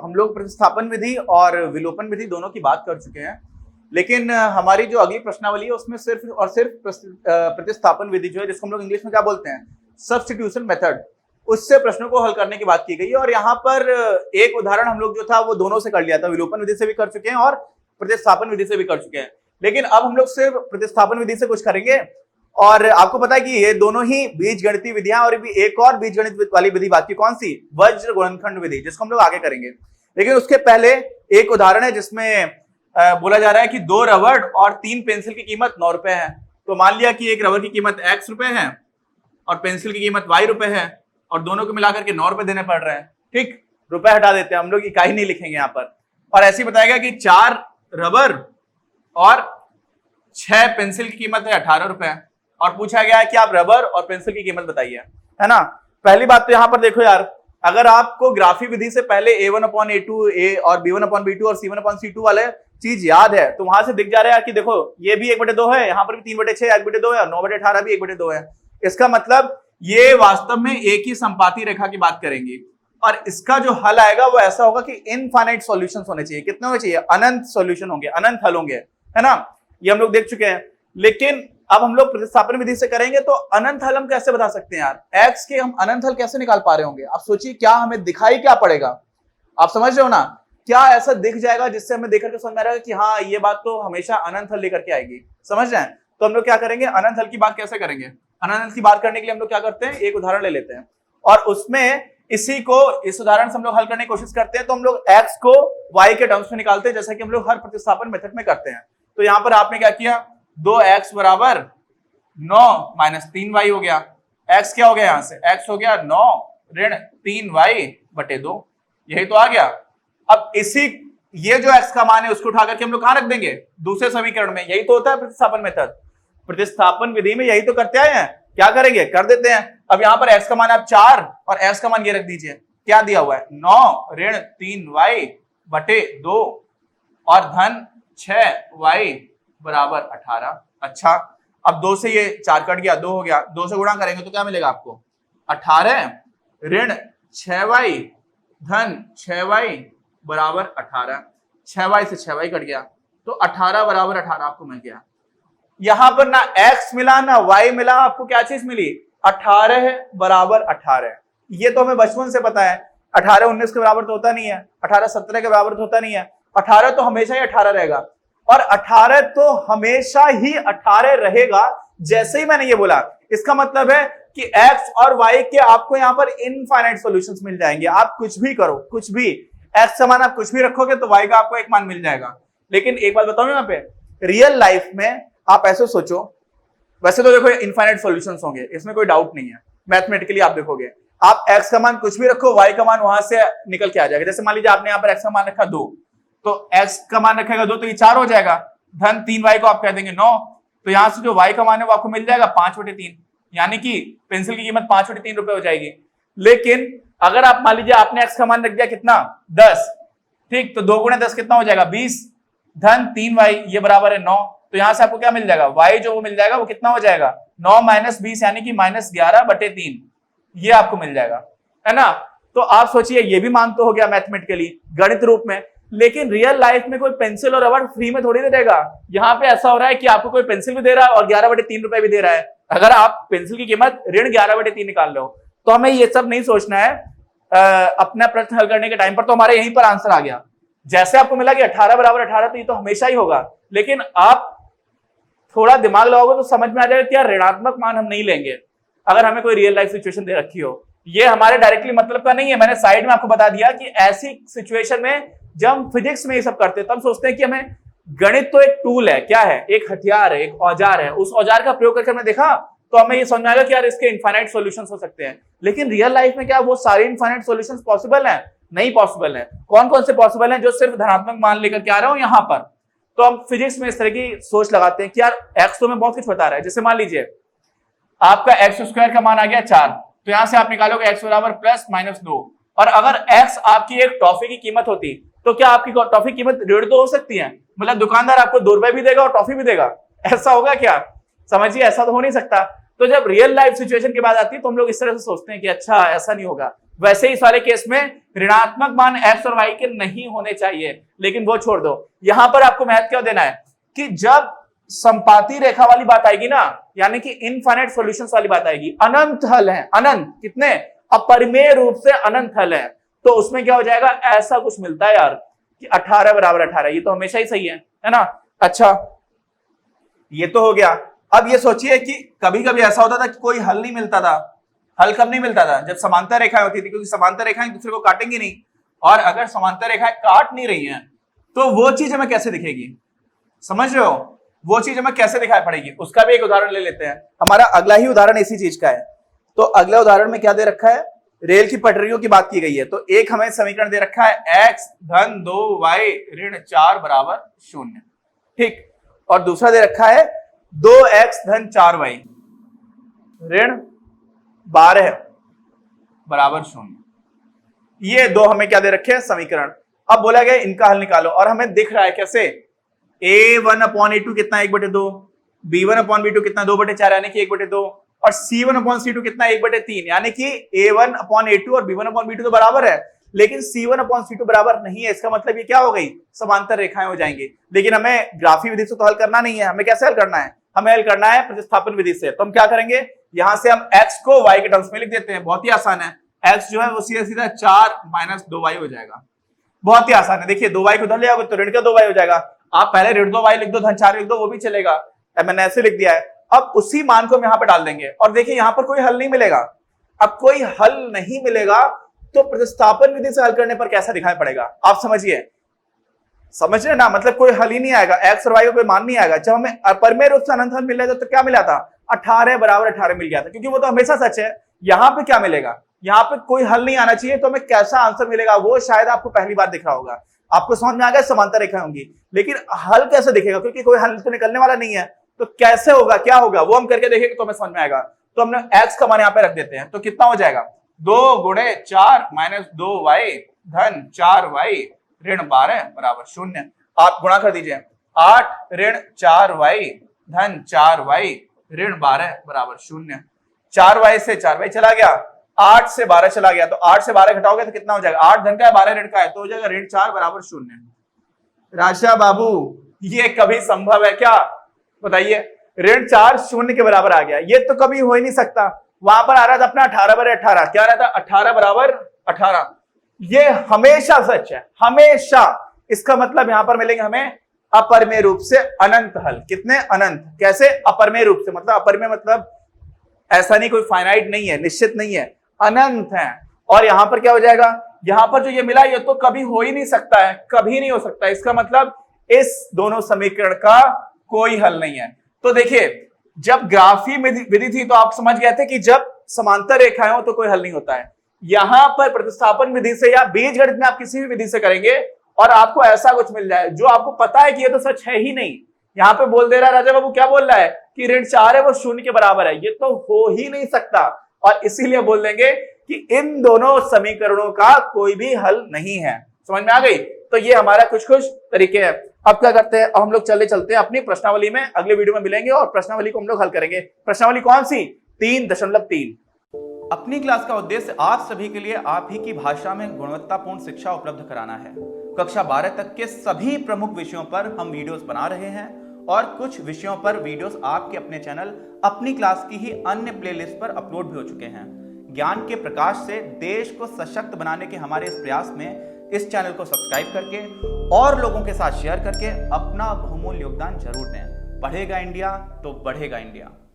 हम लोग प्रतिस्थापन विधि और विलोपन विधि दोनों की बात कर चुके हैं, लेकिन हमारी जो अगली प्रश्नावली है उसमें सिर्फ और सिर्फ प्रतिस्थापन विधि जो है, जिसको हम लोग इंग्लिश में क्या बोलते हैं, सब्स्टिट्यूशन मेथड, उससे प्रश्नों को हल करने की बात की गई है। और यहाँ पर एक उदाहरण हम लोग जो था वो दोनों से कर लिया था, विलोपन विधि से भी कर चुके हैं और प्रतिस्थापन विधि से भी कर चुके हैं। लेकिन अब हम लोग सिर्फ प्रतिस्थापन विधि से कुछ करेंगे। और आपको पता है कि ये दोनों ही बीजगणितीय विधियां, और भी एक और बीजगणित वाली विधि बाकी कौन सी, वज्र गुणनखंड विधि, जिसको हम लोग आगे करेंगे। लेकिन उसके पहले एक उदाहरण है जिसमें बोला जा रहा है कि 2 रबड़ और 3 पेंसिल की कीमत 9 रुपए है। तो मान लिया कि एक रबड़ की कीमत x रुपए है और पेंसिल की कीमत y रुपए है, और दोनों को मिलाकर के 9 रुपए देने पड़ रहे हैं। ठीक, रुपए हटा देते हैं हम लोग, इकाई नहीं लिखेंगे यहाँ पर। और ऐसे ही बताया गया कि 4 रबड़ और 6 पेंसिल की कीमत है 18 रुपए, और पूछा गया है कि आप रबर और पेंसिल की कीमत बताइए, है ना। पहली बात तो यहाँ पर देखो यार, अगर आपको ग्राफी विधि से पहले a1/a2 a और b1/b2 और c1/c2 वाले चीज याद है, तो वहां से दिख जा रहा है कि देखो ये भी 1/2 है, यहाँ पर भी 3/6 1/2 है, और 9/18 भी 1/2 है। इसका मतलब ये वास्तव में एक ही संपाती रेखा की बात करेंगी, और इसका जो हल आएगा वो ऐसा होगा कि इनफाइनाइट सॉल्यूशंस होने चाहिए। कितने होने चाहिए, अनंत सॉल्यूशन होंगे, अनंत हल होंगे, है ना। ये हम लोग देख चुके हैं। लेकिन अब हम लोग प्रतिस्थापन विधि से करेंगे, तो अनंत हल हम कैसे बता सकते हैं यार, x के हम अनंत हल कैसे निकाल पा रहे होंगे। आप सोचिए क्या हमें दिखाई क्या पड़ेगा, आप समझ रहे हो ना, क्या ऐसा दिख जाएगा जिससे हमें देख करके समझ में आ रहेगा कि हाँ ये बात तो हमेशा अनंत हल लेकर के आएगी, समझ रहे हैं। तो हम लोग क्या करेंगे, अनंत हल की बात कैसे करेंगे। अनंत हल की बात करने के लिए हम लोग क्या करते हैं, एक उदाहरण ले लेते हैं, और उसमें इसी को, इस उदाहरण से हम लोग हल करने की कोशिश करते हैं। तो हम लोग x को y के टर्म्स में निकालते हैं, जैसा कि हम लोग हर प्रतिस्थापन मेथड में करते हैं। तो यहाँ पर आपने क्या किया, 2x बराबर 9 माइनस 3y हो गया। x क्या हो गया, यहां से x हो गया 9 ऋण 3y/2, यही तो आ गया। अब इसी ये जो x का मान है उसको उठा करके हम लोग कहां रख देंगे, दूसरे समीकरण में। यही तो होता है प्रतिस्थापन मेथड, प्रतिस्थापन विधि में यही तो करते आए हैं। क्या करेंगे, कर देते हैं। अब यहां पर x का मान आप 4 और x का मान ये रख दीजिए, क्या दिया हुआ है, 9 ऋण 3y/2 और धन 6y/18। अच्छा, अब 2 से ये 4 कट गया, 2 हो गया, 2 से गुणा करेंगे तो क्या मिलेगा आपको, 18 ऋण 6y धन 6y/18। 6y से 6y कट गया, तो 18/18 आपको मिल गया। यहां पर ना x मिला ना y मिला, आपको क्या चीज मिली, 18/18। ये तो हमें बचपन से पता है, 18 19 के बराबर तो होता नहीं है, 18 17 के बराबर तो होता नहीं है, 18 तो हमेशा ही 18 रहेगा, और 18 तो हमेशा ही 18 रहेगा। जैसे ही मैंने ये बोला, इसका मतलब है कि x और y के आपको यहां पर इनफाइनाइट सॉल्यूशंस मिल जाएंगे। आप कुछ भी करो, कुछ भी, x का मान आप कुछ भी रखोगे तो y का आपको एक मान मिल जाएगा। लेकिन एक बात बताऊं, यहाँ पे रियल लाइफ में आप ऐसे सोचो, वैसे तो देखो इनफाइनाइट सॉल्यूशंस होंगे, इसमें कोई डाउट नहीं है। मैथमेटिकली आप देखोगे, आप x का मान कुछ भी रखो, y का मान वहां से निकल के आ जाएगा। जैसे मान लीजिए आपने यहाँ पर x का मान रखा 2, तो x का मान रखेगा 2 तो ये 4 हो जाएगा, धन 3y को आप कह देंगे 9, तो यहां से जो y का मान है वो आपको मिल जाएगा 5/3, यानी कि पेंसिल की कीमत 5/3 रुपए हो जाएगी। लेकिन अगर आप मान लीजिए आपने x का मान रख दिया कितना, 10, ठीक, तो 2 × 10 कितना हो जाएगा, 20, धन 3y ये बराबर है 9, तो यहां से आपको क्या मिल जाएगा, y जो वो मिल जाएगा वो कितना हो जाएगा, 9 - 20 यानी कि -11/3, ये आपको मिल जाएगा, है ना। तो आप सोचिए ये भी मान तो हो गया मैथमेटिकली, गणित रूप में। लेकिन रियल लाइफ में कोई पेंसिल और रबड़ फ्री में थोड़ी दे देगा। यहाँ पे ऐसा हो रहा है कि आपको कोई पेंसिल भी दे रहा है और 11/3 रुपए भी दे रहा है। अगर आप पेंसिल की कीमत ऋण 11/3 निकाल लो, तो हमें ये सब नहीं सोचना है। अपना प्रश्न हल करने के टाइम पर तो हमारे यहीं पर आंसर आ गया। जैसे आपको मिला कि 18/18, तो ये तो हमेशा ही होगा। लेकिन आप थोड़ा दिमाग लगाओगे तो समझ में आ जाएगा कि यार ऋणात्मक मान हम नहीं लेंगे अगर हमें कोई रियल लाइफ सिचुएशन दे रखी हो। ये हमारे डायरेक्टली मतलब का नहीं है। मैंने साइड में आपको बता दिया कि ऐसी सिचुएशन में जब हम फिजिक्स में ये सब करते हैं तब सोचते हैं कि हमें गणित तो एक टूल है, क्या है, एक हथियार है, एक औजार है। उस औजार का प्रयोग करके हमने देखा तो हमें ये समझ में आएगा कि यार इसके इनफाइनाइट सॉल्यूशंस हो सकते हैं। लेकिन रियल लाइफ में क्या वो सारे इनफाइनाइट सॉल्यूशंस पॉसिबल हैं? नहीं पॉसिबल है। कौन कौन से पॉसिबल हैं? जो सिर्फ धनात्मक मान लेकर के आ रहा हूं यहां पर। तो हम फिजिक्स में इस तरह की सोच लगाते हैं कि यार एक्स तो में बहुत कुछ बता रहा है। जैसे मान लीजिए आपका x² का मान आ गया 4, तो यहां से आप निकालोगे x बराबर +-2। और अगर x आपकी एक टॉफी की कीमत होती तो क्या आपकी टॉफी की कीमत 1.5 हो सकती है? मतलब दुकानदार आपको 2 रुपए भी देगा और टॉफी भी देगा, ऐसा होगा क्या? समझिए, ऐसा तो हो नहीं सकता। तो जब रियल लाइफ सिचुएशन की बात आती है तो हम लोग इस तरह से सोचते हैं कि अच्छा ऐसा नहीं होगा। वैसे ही इस वाले केस में ऋणात्मक मान x और y के नहीं होने चाहिए, लेकिन वो छोड़ दो। यहां पर आपको महत्व क्यों देना है कि जब संपाती रेखा वाली बात आएगी ना, यानी कि इनफाइनाइट सॉल्यूशंस वाली बात आएगी, अनंत हल है, अनंत कितने, अपरिमेय रूप से अनंत हल है, तो उसमें क्या हो जाएगा, ऐसा कुछ मिलता है यार कि 18 बराबर 18, ये तो हमेशा ही सही है ना। अच्छा, ये तो हो गया। अब ये सोचिए कि कभी कभी ऐसा होता था कि कोई हल नहीं मिलता था। हल कब नहीं मिलता था, जब समांतर रेखाएं होती थी, क्योंकि समांतर रेखाएं एक दूसरे को काटेंगी नहीं, और अगर समांतर रेखाएं काट नहीं रही हैं तो वो चीज हमें कैसे दिखेगी, समझ रहे हो, वो चीज हमें कैसे दिखाई पड़ेगी। उसका भी एक उदाहरण ले लेते हैं। हमारा अगला ही उदाहरण इसी चीज का है। तो अगले उदाहरण में क्या दे रखा है, रेल की पटरियों की बात की गई है। तो एक हमें समीकरण दे रखा है x धन 2y ऋण 4 बराबर 0, ठीक, और दूसरा दे रखा है 2x धन 4y ऋण 12 बराबर 0। ये दो हमें क्या दे रखे हैं, समीकरण। अब बोला गया इनका हल निकालो, और हमें दिख रहा है कैसे, a1/a2 कितना 1/2, b1/b2 कितना 2/4 यानी कि 1/2, और c1/c2 कितना 1/3 यानी कि a1/a2 और b1/b2 तो बराबर है, लेकिन c1/c2 बराबर नहीं है। इसका मतलब ये क्या हो गई, समांतर रेखाएं हो जाएंगी। लेकिन हमें ग्राफी विधि से तो हल करना नहीं है, हमें कैसे हल करना है, हमें हल करना है प्रतिस्थापन विधि से। तो हम क्या करेंगे, यहां से हम x को y के टर्म्स में लिख देते हैं, बहुत ही आसान है। x जो है वो सीधा सीधा 4 - 2y हो जाएगा, बहुत ही आसान है। देखिए 2y को उधर ले आओगे तो ऋण का 2y हो जाएगा। आप पहले ऋण 2y लिख दो, धन 4 लिख दो, वो भी चलेगा, मैंने ऐसे लिख दिया है। अब उसी मान को हम यहाँ पर डाल देंगे, और देखिए यहाँ पर कोई हल नहीं मिलेगा। अब कोई हल नहीं मिलेगा तो प्रतिस्थापन विधि से हल करने पर कैसा दिखाई पड़ेगा, आप समझिए, समझ रहे ना, मतलब कोई हल ही नहीं आएगा, x और y का कोई मान नहीं आएगा। जब हमें अपरिमेय रूप से अनंत हल मिल रहा था तो क्या मिला था, 18 बराबर 18 मिल गया था, क्योंकि वो तो हमेशा सच है। यहाँ पे क्या मिलेगा, यहाँ पे कोई हल नहीं आना चाहिए, तो हमें कैसा आंसर मिलेगा वो शायद आपको पहली बार दिख रहा होगा। आपको समझ में आ गया समांतर रेखा होंगी, लेकिन हल कैसे दिखेगा, क्योंकि कोई हल तो निकलने वाला नहीं है, तो कैसे होगा, क्या होगा, वो हम करके देखेंगे तो हमें समझ में आएगा। तो हमने x का मान यहाँ पे रख देते हैं, तो कितना हो जाएगा, 2 × 4 - 2y धन 4y ऋण 12 बराबर 0। आप गुणा कर दीजिए, 8 ऋण 4y धन 4y ऋण 12 बराबर 0। 4y से 4y चला गया, 8 से 12 चला गया, तो 8 से 12 घटाओगे तो कितना हो जाएगा, 8 धन का है 12 ऋण का है, तो हो जाएगा ऋण 4 बराबर 0। राशा बाबू ये कभी संभव है क्या, बताइए, ऋण 4 0 के बराबर आ गया, ये तो कभी हो ही नहीं सकता। वहां पर आ रहा था अपना 18/18, क्या रहा था 18 बराबर 18, ये हमेशा सच है, हमेशा। इसका मतलब यहां पर मिलेंगे हमें अपरिमेय रूप से अनंत हल, कितने, अनंत। कैसे, अपरिमेय रूप से, मतलब अपरिमेय मतलब ऐसा नहीं कोई फाइनाइट नहीं है, निश्चित नहीं है, अनंत है। और यहां पर क्या हो जाएगा, यहां पर जो ये मिला ये तो कभी हो ही नहीं सकता है, कभी नहीं हो सकता। इसका मतलब इस दोनों समीकरण का कोई हल नहीं है। तो देखिए जब ग्राफी विधि थी तो आप समझ गए थे कि जब समांतर रेखाएं हो तो कोई हल नहीं होता है। यहां पर प्रतिस्थापन विधि से या बीजगणित में आप किसी भी विधि से करेंगे और आपको ऐसा कुछ मिल जाए जो आपको पता है कि ये तो सच है ही नहीं। यहाँ पे बोल दे रहा है राजा बाबू, क्या बोल रहा है कि ऋण 4 है वो 0 के बराबर है, ये तो हो ही नहीं सकता, और इसीलिए बोल देंगे कि इन दोनों समीकरणों का कोई भी हल नहीं है। समझ में आ गई। तो ये हमारा कुछ तरीके हैं। अब क्या करते हैं, अब हम लोग चलते हैं अपनी प्रश्नावली में, अगले वीडियो में मिलेंगे और प्रश्नावली को हम लोग हल करेंगे। प्रश्नावली कौन सी, 3.3। अपनी क्लास का उद्देश्य आप सभी के लिए आप ही की भाषा में गुणवत्तापूर्ण शिक्षा उपलब्ध कराना है। कक्षा 12 तक के सभी प्रमुख विषयों पर हम वीडियोस बना रहे हैं और कुछ विषयों पर वीडियोस आपके अपने चैनल अपनी क्लास की ही अन्य प्लेलिस्ट पर अपलोड भी हो चुके हैं। ज्ञान के प्रकाश से देश को सशक्त बनाने के हमारे इस प्रयास में इस चैनल को सब्सक्राइब करके और लोगों के साथ शेयर करके अपना बहुमूल्य योगदान जरूर दें। पढ़ेगा इंडिया तो बढ़ेगा इंडिया।